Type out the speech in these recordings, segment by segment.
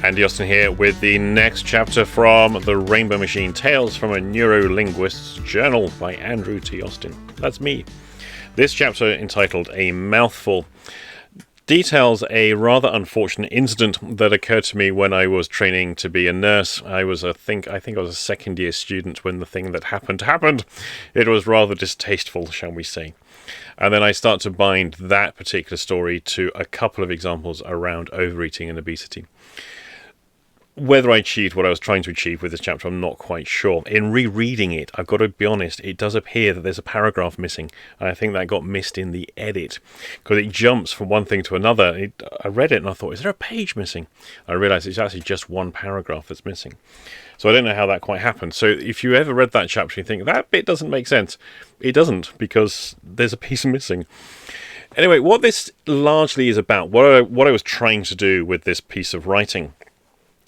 Andy Austin here with the next chapter from The Rainbow Machine, Tales from a Neurolinguist's Journal by Andrew T. Austin. That's me. This chapter, entitled A Mouthful, details a rather unfortunate incident that occurred to me when I was training to be a nurse. I think I was a second-year student when the thing that happened. It was rather distasteful, shall we say. And then I start to bind that particular story to a couple of examples around overeating and obesity. Whether I achieved what I was trying to achieve with this chapter, I'm not quite sure. In rereading it, I've got to be honest, it does appear that there's a paragraph missing. And I think that got missed in the edit, because it jumps from one thing to another. I read it and I thought, is there a page missing? I realised it's actually just one paragraph that's missing. So I don't know how that quite happened. So if you ever read that chapter and you think, that bit doesn't make sense, it doesn't, because there's a piece missing. Anyway, what this largely is about, what I was trying to do with this piece of writing,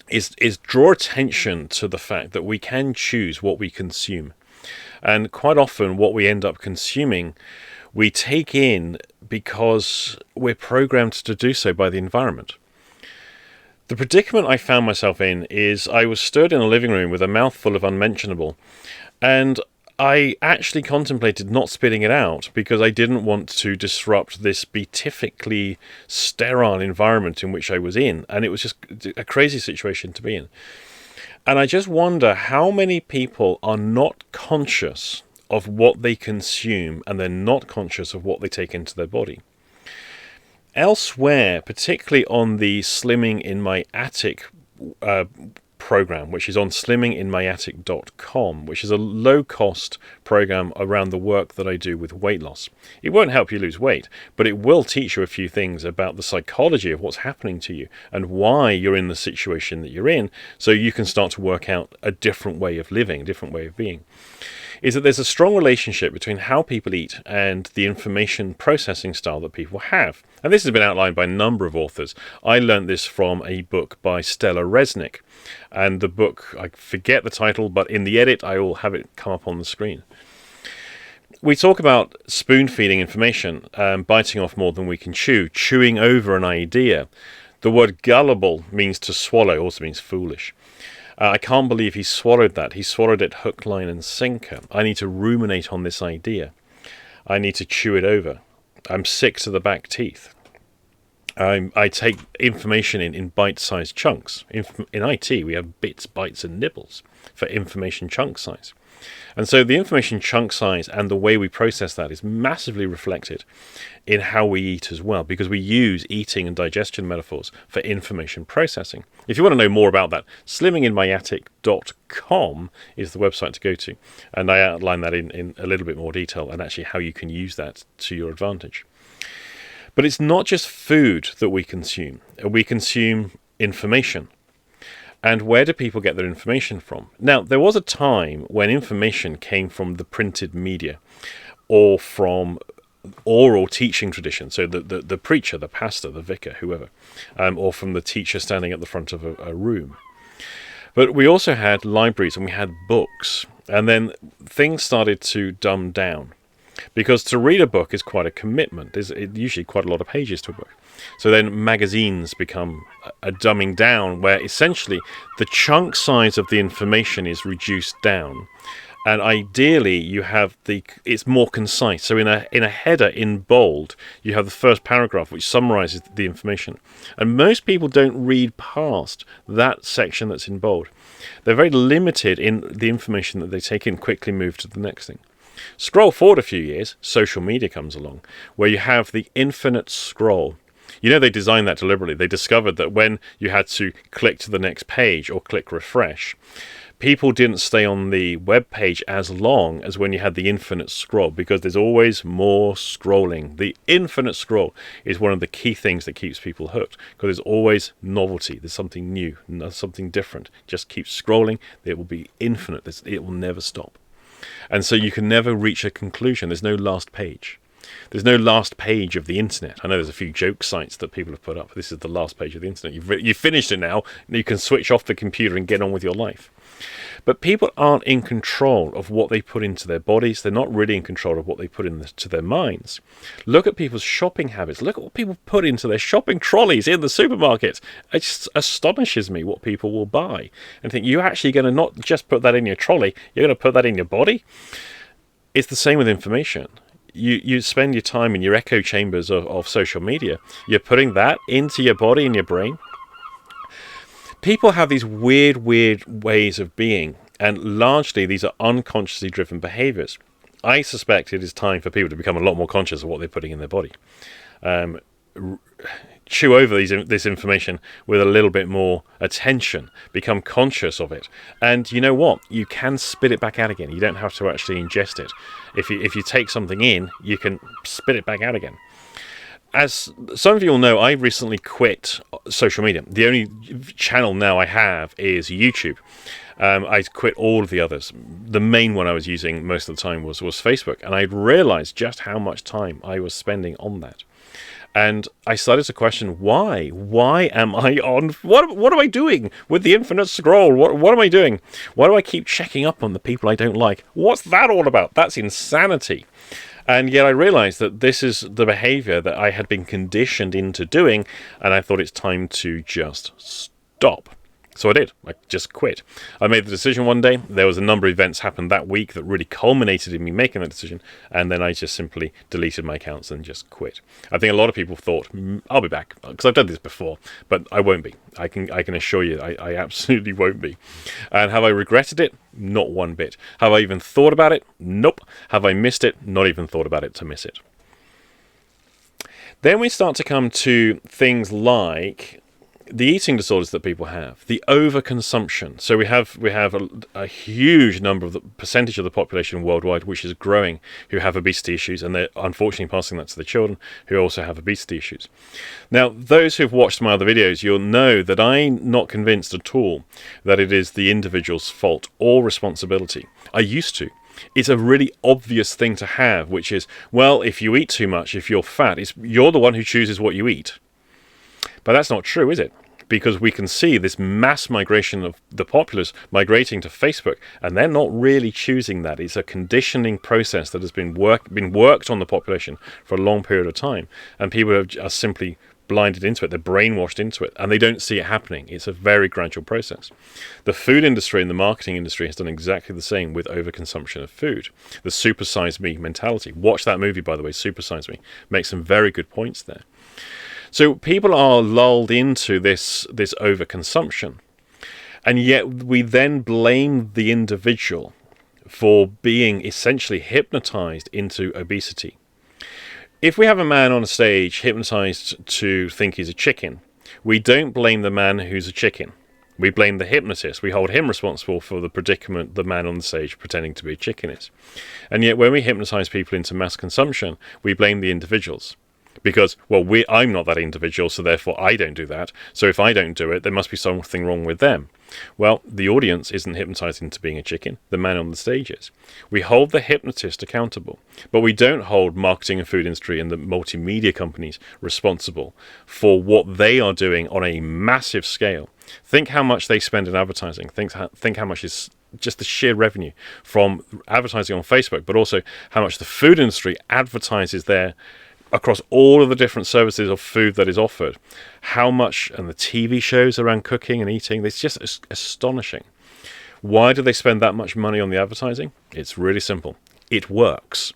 is draw attention to the fact that we can choose what we consume. And quite often what we end up consuming, we take in because we're programmed to do so by the environment. The predicament I found myself in is I was stood in a living room with a mouthful of unmentionable, and I actually contemplated not spitting it out because I didn't want to disrupt this beatifically sterile environment in which I was in, and it was just a crazy situation to be in. And I just wonder how many people are not conscious of what they consume, and they're not conscious of what they take into their body. Elsewhere, particularly on the Slimming in My Attic program, which is on slimminginmyattic.com, which is a low-cost program around the work that I do with weight loss. It won't help you lose weight, but it will teach you a few things about the psychology of what's happening to you and why you're in the situation that you're in, so you can start to work out a different way of living, a different way of being. Is that there's a strong relationship between how people eat and the information processing style that people have. And this has been outlined by a number of authors. I learned this from a book by Stella Resnick. And the book, I forget the title, but in the edit I will have it come up on the screen. We talk about spoon-feeding information, biting off more than we can chew, chewing over an idea. The word gullible means to swallow, also means foolish. I can't believe he swallowed that. He swallowed it hook, line and sinker. I need to ruminate on this idea. I need to chew it over. I'm sick to the back teeth. I take information in bite-sized chunks. In IT, we have bits, bytes and nibbles for information chunk size. And so the information chunk size and the way we process that is massively reflected in how we eat as well, because we use eating and digestion metaphors for information processing. If you want to know more about that, slimminginmyattic.com is the website to go to. And I outline that in a little bit more detail and actually how you can use that to your advantage. But it's not just food that we consume. We consume information. And where do people get their information from? Now, there was a time when information came from the printed media or from oral teaching tradition. So the preacher, the pastor, the vicar, whoever, or from the teacher standing at the front of a room. But we also had libraries and we had books. And then things started to dumb down. Because to read a book is quite a commitment. There's usually quite a lot of pages to a book. So then magazines become a dumbing down, where essentially the chunk size of the information is reduced down. And ideally you have it's more concise. So in a header in bold, you have the first paragraph which summarizes the information. And most people don't read past that section that's in bold. They're very limited in the information that they take in, quickly move to the next thing. Scroll forward a few years, social media comes along, where you have the infinite scroll. You know, they designed that deliberately. They discovered that when you had to click to the next page or click refresh, people didn't stay on the web page as long as when you had the infinite scroll, because there's always more scrolling. The infinite scroll is one of the key things that keeps people hooked, because there's always novelty. There's something new, something different. Just keep scrolling. It will be infinite. It will never stop. And so you can never reach a conclusion. There's no last page. There's no last page of the internet. I know there's a few joke sites that people have put up. This is the last page of the internet. You've finished it now. You can switch off the computer and get on with your life. But people aren't in control of what they put into their bodies. They're not really in control of what they put into their minds. Look at people's shopping habits. Look at what people put into their shopping trolleys in the supermarket. It just astonishes me what people will buy. And think, you're actually going to not just put that in your trolley, you're going to put that in your body? It's the same with information. You spend your time in your echo chambers of social media. You're putting that into your body and your brain. People have these weird ways of being, and largely these are unconsciously driven behaviors. I suspect it is time for people to become a lot more conscious of what they're putting in their body. Chew over this information with a little bit more attention, become conscious of it. And you know what? You can spit it back out again. You don't have to actually ingest it. If you take something in, you can spit it back out again. As some of you will know, I recently quit social media. The only channel now I have is YouTube. I quit all of the others. The main one I was using most of the time was Facebook, and I realized just how much time I was spending on that. And I started to question why. Why am I on? What am I doing with the infinite scroll? What am I doing? Why do I keep checking up on the people I don't like? What's that all about? That's insanity. And yet I realized that this is the behavior that I had been conditioned into doing, and I thought it's time to just stop. So I did. I just quit. I made the decision one day. There was a number of events happened that week that really culminated in me making that decision, and then I just simply deleted my accounts and just quit. I think a lot of people thought, I'll be back, because I've done this before, but I won't be. I can assure you I absolutely won't be. And have I regretted it? Not one bit. Have I even thought about it? Nope. Have I missed it? Not even thought about it to miss it. Then we start to come to things like the eating disorders that people have, the overconsumption. So we have a huge number of the percentage of the population worldwide, which is growing, who have obesity issues, and they're unfortunately passing that to the children who also have obesity issues. Now, those who've watched my other videos, you'll know that I'm not convinced at all that it is the individual's fault or responsibility. I used to. It's a really obvious thing to have, which is, well, if you eat too much, if you're fat, you're the one who chooses what you eat. But that's not true, is it? Because we can see this mass migration of the populace migrating to Facebook, and they're not really choosing that. It's a conditioning process that has been worked on the population for a long period of time, and people are simply blinded into it. They're brainwashed into it, and they don't see it happening. It's a very gradual process. The food industry and the marketing industry has done exactly the same with overconsumption of food. The Super Size Me mentality. Watch that movie, by the way, Super Size Me. Makes some very good points there. So people are lulled into this overconsumption, and yet we then blame the individual for being essentially hypnotized into obesity. If we have a man on a stage hypnotized to think he's a chicken, we don't blame the man who's a chicken. We blame the hypnotist. We hold him responsible for the predicament the man on the stage pretending to be a chicken is. And yet when we hypnotize people into mass consumption, we blame the individuals. Because, well, I'm not that individual, so therefore I don't do that. So if I don't do it, there must be something wrong with them. Well, the audience isn't hypnotized into being a chicken. The man on the stage is. We hold the hypnotist accountable, but we don't hold marketing and food industry and the multimedia companies responsible for what they are doing on a massive scale. Think how much they spend in advertising. Think how much is just the sheer revenue from advertising on Facebook, but also how much the food industry advertises there across all of the different services of food that is offered. How much, and the TV shows around cooking and eating, it's just astonishing. Why do they spend that much money on the advertising? It's really simple. It works.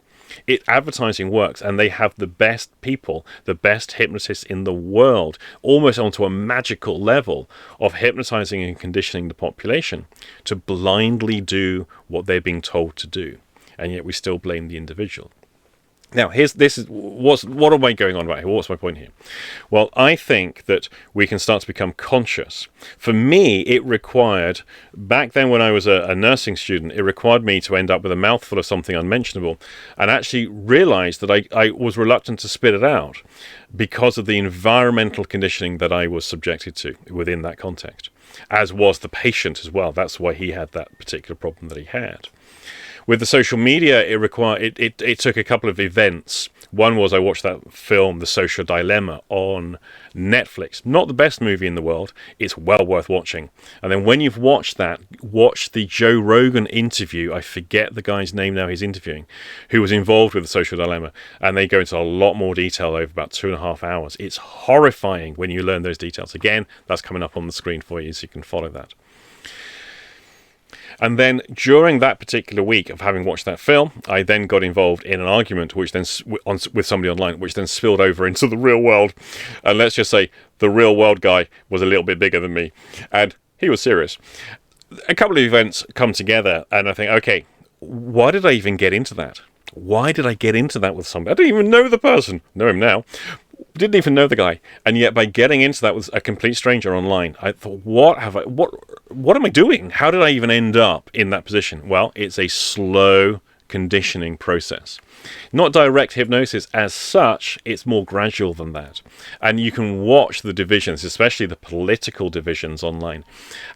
Advertising works, and they have the best people, the best hypnotists in the world, almost onto a magical level of hypnotizing and conditioning the population to blindly do what they're being told to do. And yet we still blame the individual. Now, what am I going on about here? What's my point here? Well, I think that we can start to become conscious. For me, it required, back then when I was a nursing student, it required me to end up with a mouthful of something unmentionable and actually realize that I was reluctant to spit it out because of the environmental conditioning that I was subjected to within that context, as was the patient as well. That's why he had that particular problem that he had. With the social media, it took a couple of events. One was I watched that film, The Social Dilemma, on Netflix. Not the best movie in the world. It's well worth watching. And then when you've watched that, watch the Joe Rogan interview. I forget the guy's name now he's interviewing, who was involved with The Social Dilemma. And they go into a lot more detail over about 2.5 hours. It's horrifying when you learn those details. Again, that's coming up on the screen for you so you can follow that. And then during that particular week of having watched that film, I then got involved in an argument which then with somebody online, which then spilled over into the real world. And let's just say the real world guy was a little bit bigger than me, and he was serious. A couple of events come together, and I think, okay, why did I even get into that? Why did I get into that with somebody? I didn't even know the person. Know him now. Didn't even know the guy, and yet by getting into that with a complete stranger online, I thought, what am I doing? How did I even end up in that position? Well, it's a slow conditioning process. Not direct hypnosis as such, it's more gradual than that. And you can watch the divisions, especially the political divisions online,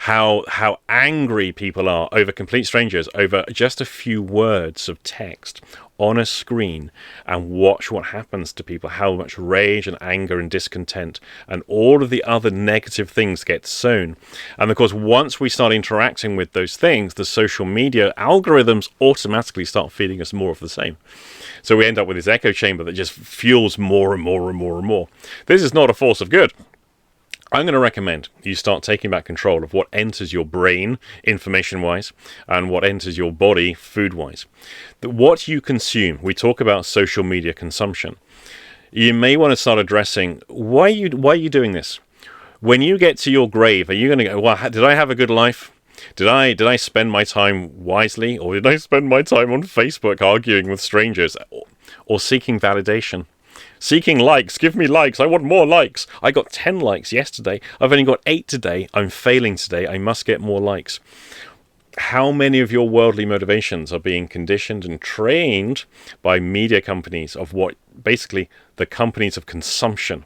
how angry people are over complete strangers, over just a few words of text on a screen, and watch what happens to people, how much rage and anger and discontent and all of the other negative things get sown. And of course, once we start interacting with those things, the social media algorithms automatically start feeding us more of the same. So we end up with this echo chamber that just fuels more and more and more and more. This is not a force of good. I'm going to recommend you start taking back control of what enters your brain information-wise and what enters your body food-wise. What you consume, we talk about social media consumption. You may want to start addressing why are you doing this? When you get to your grave, are you going to go, well, did I have a good life? Did I spend my time wisely, or did I spend my time on Facebook arguing with strangers or seeking validation? Seeking likes. Give me likes. I want more likes. I got 10 likes yesterday. I've only got 8 today. I'm failing today. I must get more likes. How many of your worldly motivations are being conditioned and trained by media companies of what basically the companies of consumption?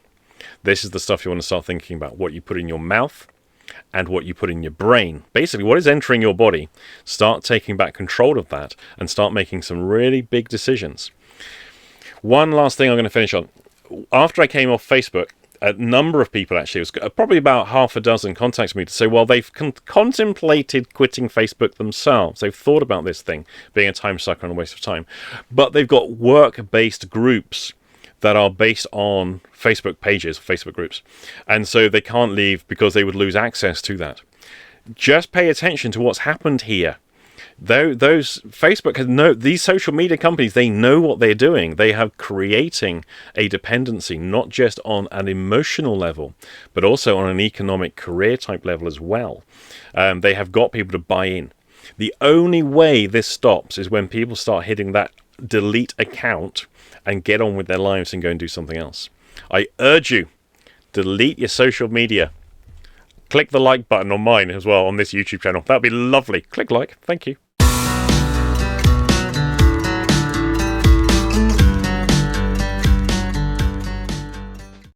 This is the stuff you want to start thinking about. What you put in your mouth and what you put in your brain. Basically, what is entering your body. Start taking back control of that and start making some really big decisions. One last thing I'm going to finish on. After I came off Facebook, a number of people actually, it was probably about half a dozen, contacted me to say, well, they've contemplated quitting Facebook themselves. They've thought about this thing being a time sucker and a waste of time. But they've got work-based groups that are based on Facebook pages, Facebook groups. And so they can't leave because they would lose access to that. Just pay attention to what's happened here. Those Facebook has these social media companies, they know what they're doing. They are creating a dependency, not just on an emotional level, but also on an economic career type level as well. They have got people to buy in. The only way this stops is when people start hitting that delete account and get on with their lives and go and do something else. I urge you, delete your social media. Click the like button on mine as well on this YouTube channel. That'd be lovely. Click like. Thank you.